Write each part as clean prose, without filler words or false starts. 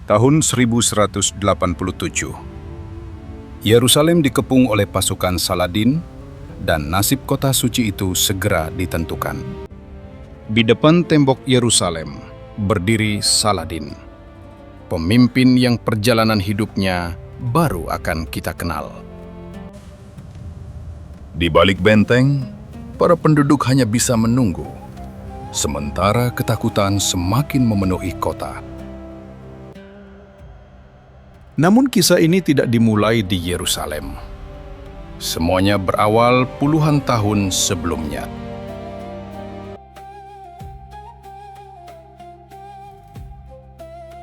Tahun 1187, Yerusalem dikepung oleh pasukan Saladin dan nasib kota suci itu segera ditentukan. Di depan tembok Yerusalem berdiri Saladin, pemimpin yang perjalanan hidupnya baru akan kita kenal. Di balik benteng, para penduduk hanya bisa menunggu, sementara ketakutan semakin memenuhi kota. Namun kisah ini tidak dimulai di Yerusalem. Semuanya berawal puluhan tahun sebelumnya.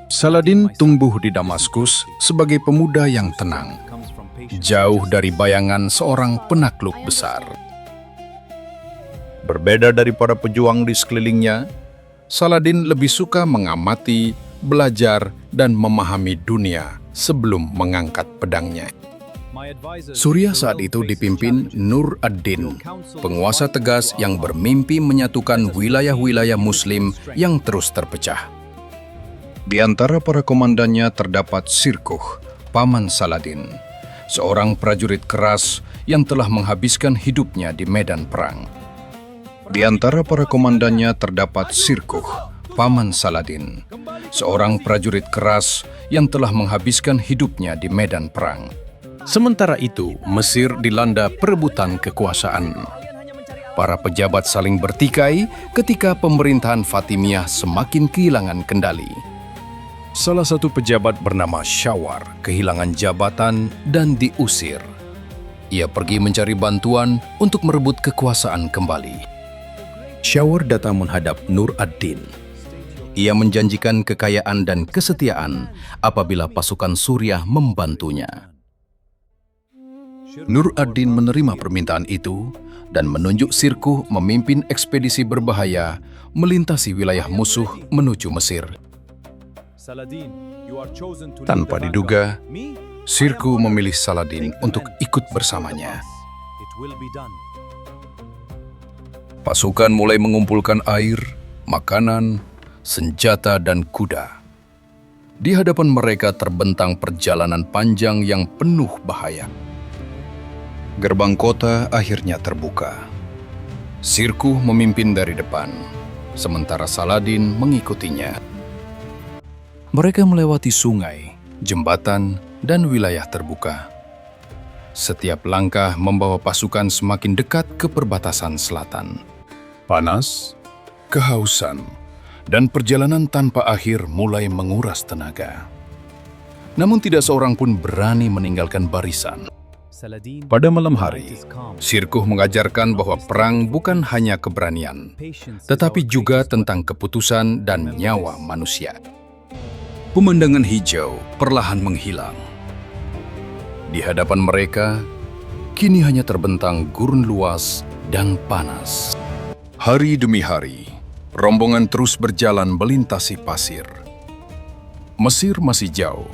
Saladin tumbuh di Damaskus sebagai pemuda yang tenang, jauh dari bayangan seorang penakluk besar. Berbeda dari para pejuang di sekelilingnya, Saladin lebih suka mengamati, belajar, dan memahami dunia sebelum mengangkat pedangnya. Suriah saat itu dipimpin Nur ad-Din, penguasa tegas yang bermimpi menyatukan wilayah-wilayah Muslim yang terus terpecah. Di antara para komandannya terdapat Sirkuh, paman Saladin, seorang prajurit keras yang telah menghabiskan hidupnya di medan perang. Di antara para komandannya terdapat Sirkuh, paman Saladin, seorang prajurit keras yang telah menghabiskan hidupnya di medan perang. Sementara itu, Mesir dilanda perebutan kekuasaan. Para pejabat saling bertikai ketika pemerintahan Fatimiyah semakin kehilangan kendali. Salah satu pejabat bernama Syawar kehilangan jabatan dan diusir. Ia pergi mencari bantuan untuk merebut kekuasaan kembali. Syawar datang menghadap Nur ad-Din. Ia menjanjikan kekayaan dan kesetiaan apabila pasukan Suriah membantunya. Nur ad-Din menerima permintaan itu dan menunjuk Sirkuh memimpin ekspedisi berbahaya melintasi wilayah musuh menuju Mesir. Tanpa diduga, Sirkuh memilih Saladin untuk ikut bersamanya. Pasukan mulai mengumpulkan air, makanan, senjata, dan kuda. Di hadapan mereka terbentang perjalanan panjang yang penuh bahaya. Gerbang kota akhirnya terbuka. Sirkuh memimpin dari depan, sementara Saladin mengikutinya. Mereka melewati sungai, jembatan, dan wilayah terbuka. Setiap langkah membawa pasukan semakin dekat ke perbatasan selatan. Panas, kehausan, dan perjalanan tanpa akhir mulai menguras tenaga. Namun tidak seorang pun berani meninggalkan barisan. Pada malam hari, Sirkuh mengajarkan bahwa perang bukan hanya keberanian, tetapi juga tentang keputusan dan nyawa manusia. Pemandangan hijau perlahan menghilang. Di hadapan mereka, kini hanya terbentang gurun luas dan panas. Hari demi hari, rombongan terus berjalan melintasi pasir. Mesir masih jauh,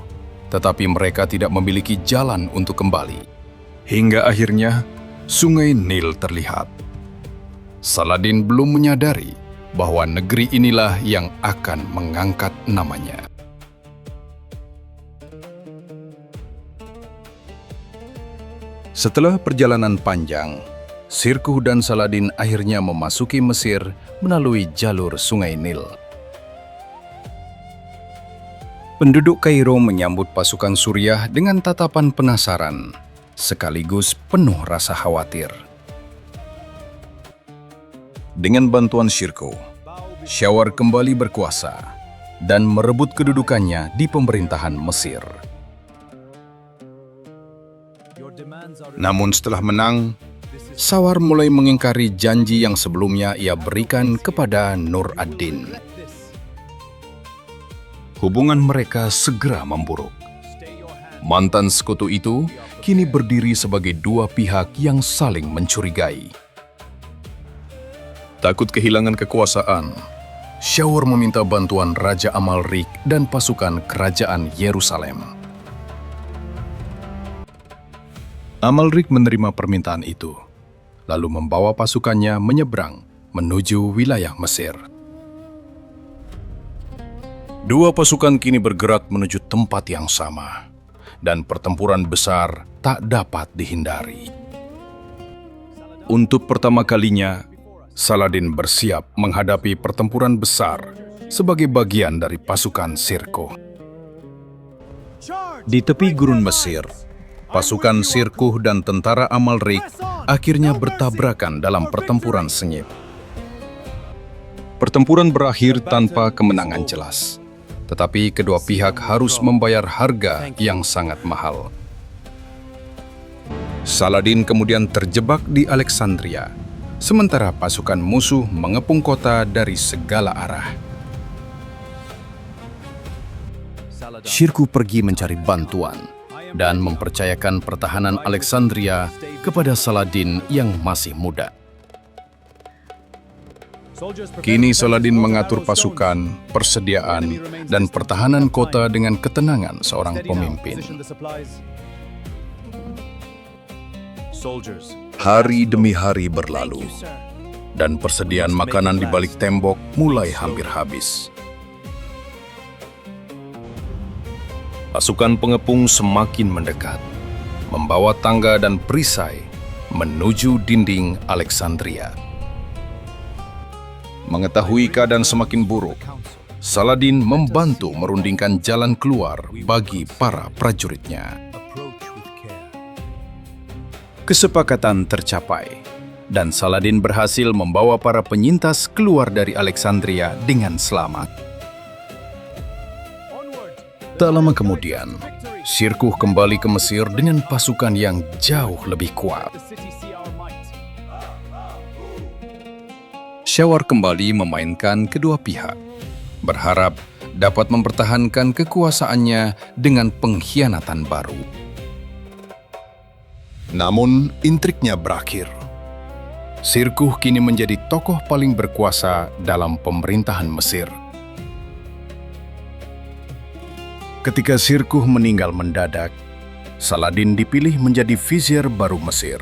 tetapi mereka tidak memiliki jalan untuk kembali. Hingga akhirnya, sungai Nil terlihat. Saladin belum menyadari bahwa negeri inilah yang akan mengangkat namanya. Setelah perjalanan panjang, Sirkuh dan Saladin akhirnya memasuki Mesir melalui jalur sungai Nil. Penduduk Kairo menyambut pasukan Suriah dengan tatapan penasaran, sekaligus penuh rasa khawatir. Dengan bantuan Sirkuh, Syawar kembali berkuasa dan merebut kedudukannya di pemerintahan Mesir. Namun setelah menang, Syawar mulai mengingkari janji yang sebelumnya ia berikan kepada Nur ad-Din. Hubungan mereka segera memburuk. Mantan sekutu itu kini berdiri sebagai dua pihak yang saling mencurigai. Takut kehilangan kekuasaan, Syawar meminta bantuan Raja Amalrik dan pasukan kerajaan Yerusalem. Amalrik menerima permintaan itu, lalu membawa pasukannya menyeberang menuju wilayah Mesir. Dua pasukan kini bergerak menuju tempat yang sama, dan pertempuran besar tak dapat dihindari. Untuk pertama kalinya, Saladin bersiap menghadapi pertempuran besar sebagai bagian dari pasukan Sirkuh. Di tepi gurun Mesir, pasukan Sirkuh dan tentara Amalrik akhirnya bertabrakan dalam pertempuran sengit. Pertempuran berakhir tanpa kemenangan jelas, tetapi kedua pihak harus membayar harga yang sangat mahal. Saladin kemudian terjebak di Alexandria, sementara pasukan musuh mengepung kota dari segala arah. Sirkuh pergi mencari bantuan dan mempercayakan pertahanan Alexandria kepada Saladin yang masih muda. Kini Saladin mengatur pasukan, persediaan, dan pertahanan kota dengan ketenangan seorang pemimpin. Hari demi hari berlalu, dan persediaan makanan di balik tembok mulai hampir habis. Pasukan pengepung semakin mendekat, membawa tangga dan perisai menuju dinding Alexandria. Mengetahui keadaan semakin buruk, Saladin membantu merundingkan jalan keluar bagi para prajuritnya. Kesepakatan tercapai, dan Saladin berhasil membawa para penyintas keluar dari Alexandria dengan selamat. Tak lama kemudian, Sirkuh kembali ke Mesir dengan pasukan yang jauh lebih kuat. Syawar kembali memainkan kedua pihak, berharap dapat mempertahankan kekuasaannya dengan pengkhianatan baru. Namun, intriknya berakhir. Sirkuh kini menjadi tokoh paling berkuasa dalam pemerintahan Mesir. Ketika Sirkuh meninggal mendadak, Saladin dipilih menjadi vizier baru Mesir.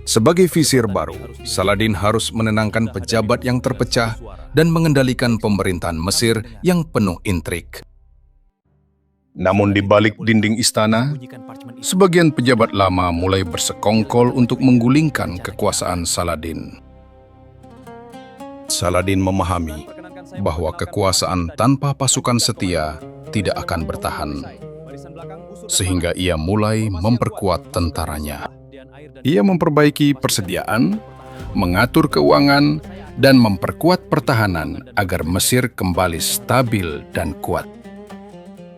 Sebagai vizier baru, Saladin harus menenangkan pejabat yang terpecah dan mengendalikan pemerintahan Mesir yang penuh intrik. Namun di balik dinding istana, sebagian pejabat lama mulai bersekongkol untuk menggulingkan kekuasaan Saladin. Saladin memahami bahwa kekuasaan tanpa pasukan setia tidak akan bertahan, sehingga ia mulai memperkuat tentaranya. Ia memperbaiki persediaan, mengatur keuangan, dan memperkuat pertahanan agar Mesir kembali stabil dan kuat.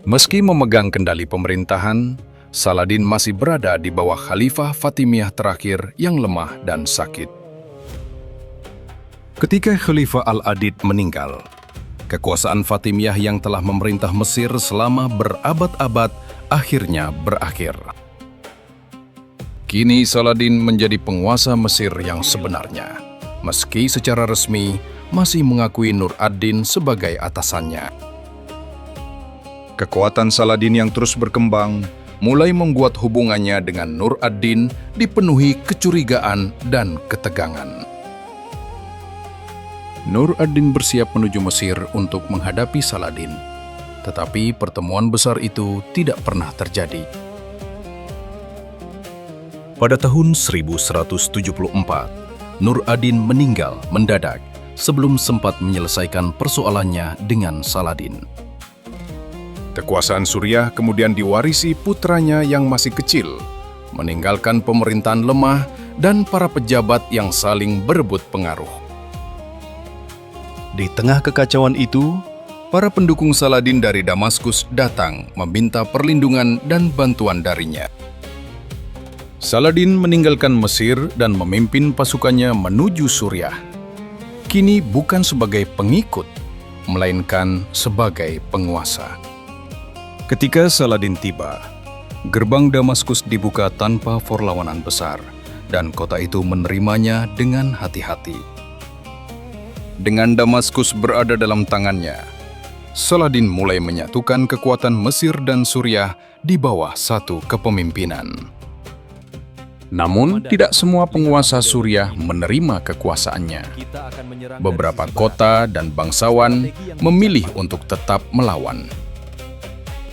Meski memegang kendali pemerintahan, Saladin masih berada di bawah Khalifah Fatimiyah terakhir yang lemah dan sakit. Ketika Khalifah Al-Adid meninggal, kekuasaan Fatimiyah yang telah memerintah Mesir selama berabad-abad akhirnya berakhir. Kini Saladin menjadi penguasa Mesir yang sebenarnya, meski secara resmi masih mengakui Nur ad-Din sebagai atasannya. Kekuatan Saladin yang terus berkembang mulai membuat hubungannya dengan Nur ad-Din dipenuhi kecurigaan dan ketegangan. Nur ad-Din bersiap menuju Mesir untuk menghadapi Saladin, tetapi pertemuan besar itu tidak pernah terjadi. Pada tahun 1174, Nur ad-Din meninggal mendadak sebelum sempat menyelesaikan persoalannya dengan Saladin. Kekuasaan Suriah kemudian diwarisi putranya yang masih kecil, meninggalkan pemerintahan lemah dan para pejabat yang saling berebut pengaruh. Di tengah kekacauan itu, para pendukung Saladin dari Damaskus datang meminta perlindungan dan bantuan darinya. Saladin meninggalkan Mesir dan memimpin pasukannya menuju Suriah. Kini bukan sebagai pengikut, melainkan sebagai penguasa. Ketika Saladin tiba, gerbang Damaskus dibuka tanpa perlawanan besar, dan kota itu menerimanya dengan hati-hati. Dengan Damaskus berada dalam tangannya, Saladin mulai menyatukan kekuatan Mesir dan Suriah di bawah satu kepemimpinan. Namun, tidak semua penguasa Suriah menerima kekuasaannya. Beberapa kota dan bangsawan memilih untuk tetap melawan.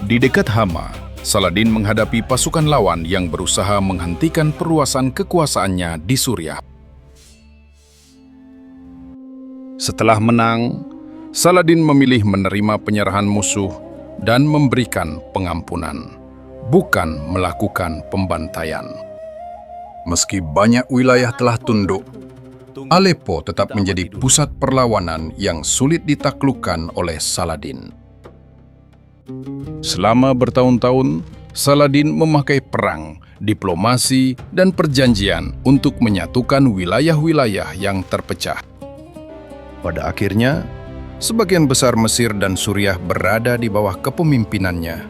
Di dekat Hama, Saladin menghadapi pasukan lawan yang berusaha menghentikan perluasan kekuasaannya di Suriah. Setelah menang, Saladin memilih menerima penyerahan musuh dan memberikan pengampunan, bukan melakukan pembantaian. Meski banyak wilayah telah tunduk, Aleppo tetap menjadi pusat perlawanan yang sulit ditaklukkan oleh Saladin. Selama bertahun-tahun, Saladin memakai perang, diplomasi, dan perjanjian untuk menyatukan wilayah-wilayah yang terpecah. Pada akhirnya, sebagian besar Mesir dan Suriah berada di bawah kepemimpinannya,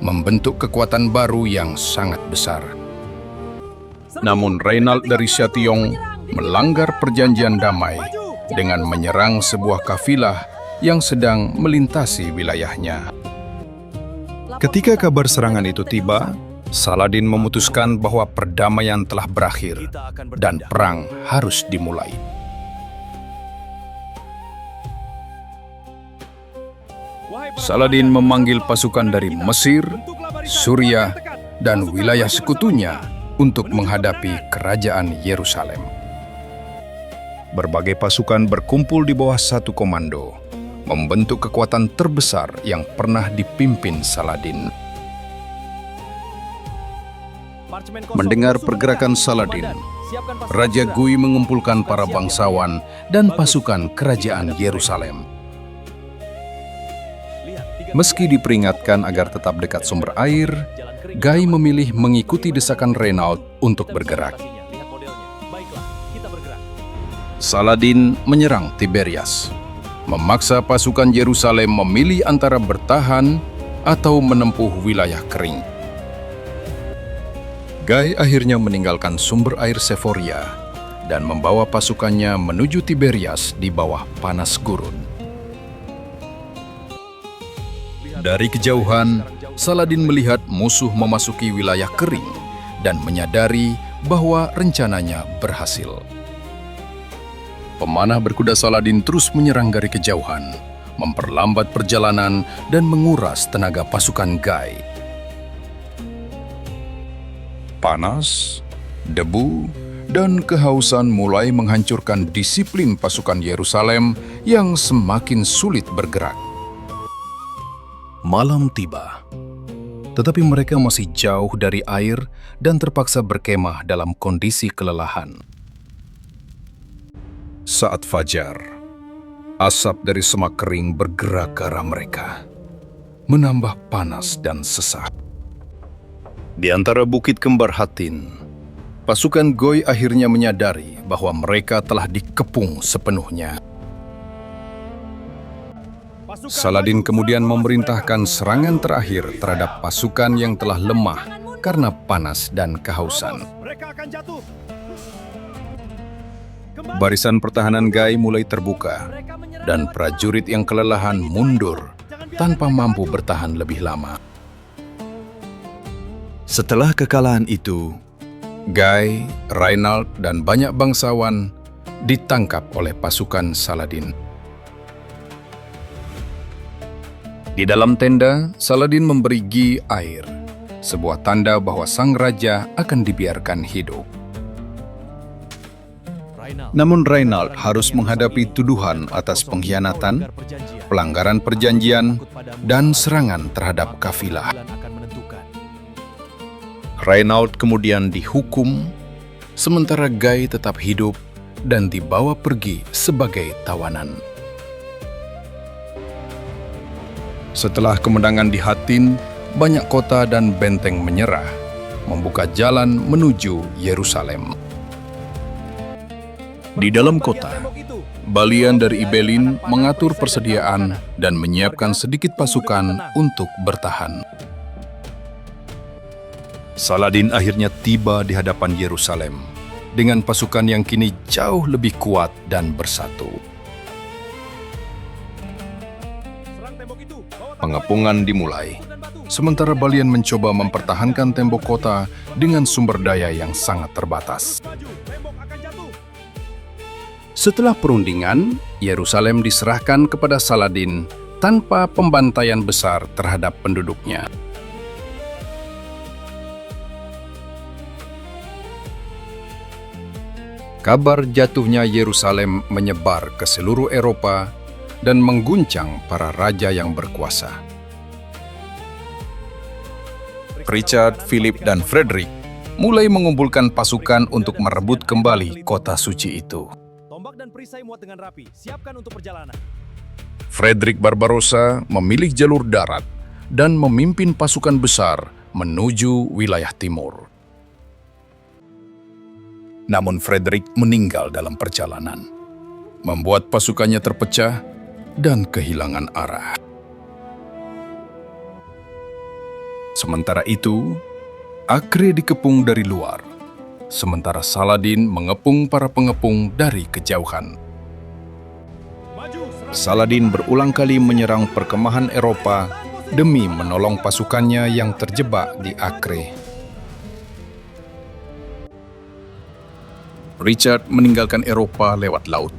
membentuk kekuatan baru yang sangat besar. Namun Reynald dari Chatillon melanggar perjanjian damai dengan menyerang sebuah kafilah yang sedang melintasi wilayahnya. Ketika kabar serangan itu tiba, Saladin memutuskan bahwa perdamaian telah berakhir dan perang harus dimulai. Saladin memanggil pasukan dari Mesir, Suriah, dan wilayah sekutunya untuk menghadapi kerajaan Yerusalem. Berbagai pasukan berkumpul di bawah satu komando, membentuk kekuatan terbesar yang pernah dipimpin Saladin. Mendengar pergerakan Saladin, Raja Gui mengumpulkan para bangsawan dan pasukan kerajaan Yerusalem. Meski diperingatkan agar tetap dekat sumber air, Guy memilih mengikuti desakan Reynald untuk bergerak. Saladin menyerang Tiberias, memaksa pasukan Yerusalem memilih antara bertahan atau menempuh wilayah kering. Guy akhirnya meninggalkan sumber air Sephoria dan membawa pasukannya menuju Tiberias di bawah panas gurun. Dari kejauhan, Saladin melihat musuh memasuki wilayah kering dan menyadari bahwa rencananya berhasil. Pemanah berkuda Saladin terus menyerang dari kejauhan, memperlambat perjalanan dan menguras tenaga pasukan Guy. Panas, debu, dan kehausan mulai menghancurkan disiplin pasukan Yerusalem yang semakin sulit bergerak. Malam tiba, tetapi mereka masih jauh dari air dan terpaksa berkemah dalam kondisi kelelahan. Saat fajar, asap dari semak kering bergerak ke arah mereka, menambah panas dan sesak. Di antara bukit kembar Hatin, pasukan Goy akhirnya menyadari bahwa mereka telah dikepung sepenuhnya. Saladin kemudian memerintahkan serangan terakhir terhadap pasukan yang telah lemah karena panas dan kehausan. Barisan pertahanan Guy mulai terbuka, dan prajurit yang kelelahan mundur tanpa mampu bertahan lebih lama. Setelah kekalahan itu, Guy, Reynald, dan banyak bangsawan ditangkap oleh pasukan Saladin. Di dalam tenda, Saladin memberi Guy air, sebuah tanda bahwa sang raja akan dibiarkan hidup. Namun Reynald harus menghadapi tuduhan atas pengkhianatan, pelanggaran perjanjian, dan serangan terhadap kafilah. Reynald kemudian dihukum, sementara Guy tetap hidup dan dibawa pergi sebagai tawanan. Setelah kemenangan di Hatin, banyak kota dan benteng menyerah, membuka jalan menuju Yerusalem. Di dalam kota, Balian dari Ibelin mengatur persediaan dan menyiapkan sedikit pasukan untuk bertahan. Saladin akhirnya tiba di hadapan Yerusalem dengan pasukan yang kini jauh lebih kuat dan bersatu. Pengepungan dimulai. sementara Balian mencoba mempertahankan tembok kota dengan sumber daya yang sangat terbatas. Setelah perundingan, Yerusalem diserahkan kepada Saladin tanpa pembantaian besar terhadap penduduknya. Kabar jatuhnya Yerusalem menyebar ke seluruh Eropa dan mengguncang para raja yang berkuasa. Richard, Philip, dan Frederick mulai mengumpulkan pasukan untuk merebut kembali kota suci itu. Tombak dan perisai muat dengan rapi, siapkan untuk perjalanan. Frederick Barbarossa memilih jalur darat dan memimpin pasukan besar menuju wilayah timur. Namun Frederick meninggal dalam perjalanan, membuat pasukannya terpecah dan kehilangan arah. Sementara itu, Acre dikepung dari luar, sementara Saladin mengepung para pengepung dari kejauhan. Saladin berulang kali menyerang perkemahan Eropa demi menolong pasukannya yang terjebak di Acre. Richard meninggalkan Eropa lewat laut,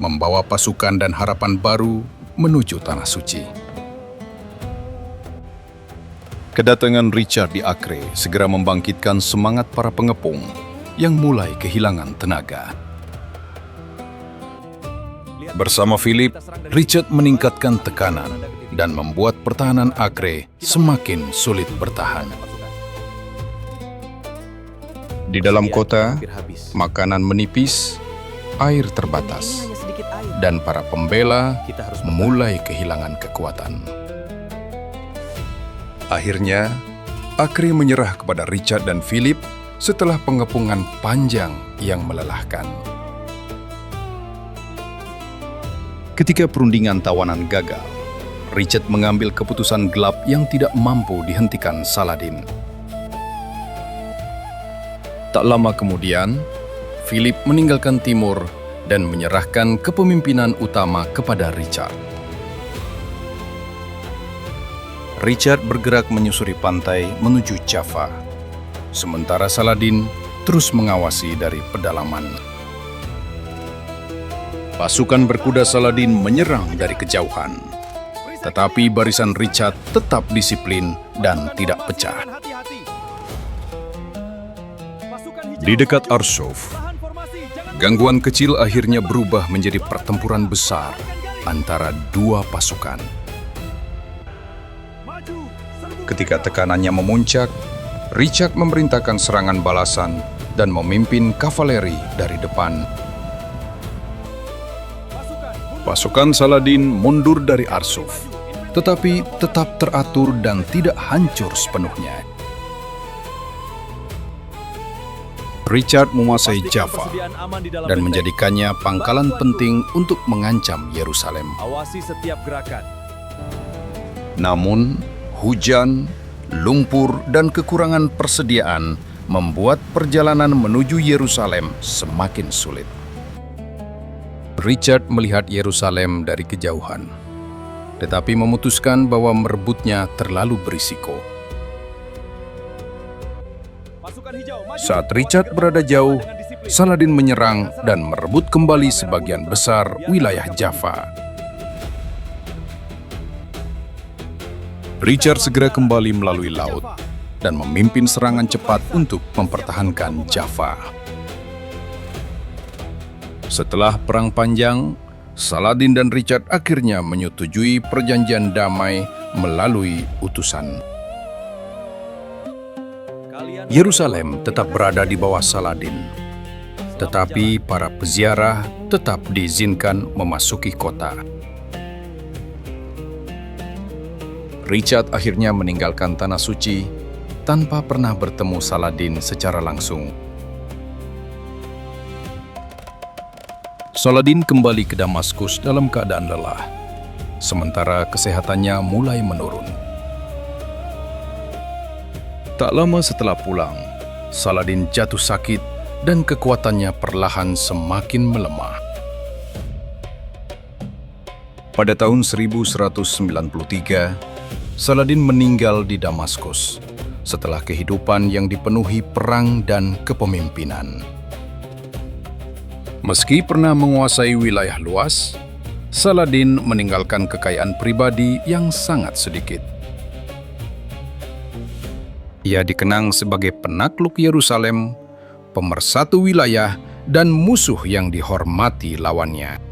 membawa pasukan dan harapan baru menuju Tanah Suci. Kedatangan Richard di Acre segera membangkitkan semangat para pengepung yang mulai kehilangan tenaga. Bersama Philip, Richard meningkatkan tekanan dan membuat pertahanan Acre semakin sulit bertahan. Di dalam kota, makanan menipis, air terbatas, dan para pembela mulai kehilangan kekuatan. Akhirnya, Acre menyerah kepada Richard dan Philip setelah pengepungan panjang yang melelahkan. Ketika perundingan tawanan gagal, Richard mengambil keputusan gelap yang tidak mampu dihentikan Saladin. Tak lama kemudian, Philip meninggalkan timur dan menyerahkan kepemimpinan utama kepada Richard. Richard bergerak menyusuri pantai menuju Java, sementara Saladin terus mengawasi dari pedalaman. Pasukan berkuda Saladin menyerang dari kejauhan, tetapi barisan Richard tetap disiplin dan tidak pecah. Di dekat Arsuf, gangguan kecil akhirnya berubah menjadi pertempuran besar antara dua pasukan. Ketika tekanannya memuncak, Richard memerintahkan serangan balasan dan memimpin kavaleri dari depan. Pasukan Saladin mundur dari Arsuf, tetapi tetap teratur dan tidak hancur sepenuhnya. Richard menguasai Java dan menjadikannya pangkalan penting untuk mengancam Yerusalem. Awasi setiap gerakan. Namun, hujan, lumpur, dan kekurangan persediaan membuat perjalanan menuju Yerusalem semakin sulit. Richard melihat Yerusalem dari kejauhan, tetapi memutuskan bahwa merebutnya terlalu berisiko. Saat Richard berada jauh, Saladin menyerang dan merebut kembali sebagian besar wilayah Java. Richard segera kembali melalui laut dan memimpin serangan cepat untuk mempertahankan Java. Setelah perang panjang, Saladin dan Richard akhirnya menyetujui perjanjian damai melalui utusan. Yerusalem tetap berada di bawah Saladin, tetapi para peziarah tetap diizinkan memasuki kota. Richard akhirnya meninggalkan Tanah Suci tanpa pernah bertemu Saladin secara langsung. Saladin kembali ke Damaskus dalam keadaan lelah, sementara kesehatannya mulai menurun. Tak lama setelah pulang, Saladin jatuh sakit dan kekuatannya perlahan semakin melemah. Pada tahun 1193, Saladin meninggal di Damaskus setelah kehidupan yang dipenuhi perang dan kepemimpinan. Meski pernah menguasai wilayah luas, Saladin meninggalkan kekayaan pribadi yang sangat sedikit. Ia dikenang sebagai penakluk Yerusalem, pemersatu wilayah, dan musuh yang dihormati lawannya.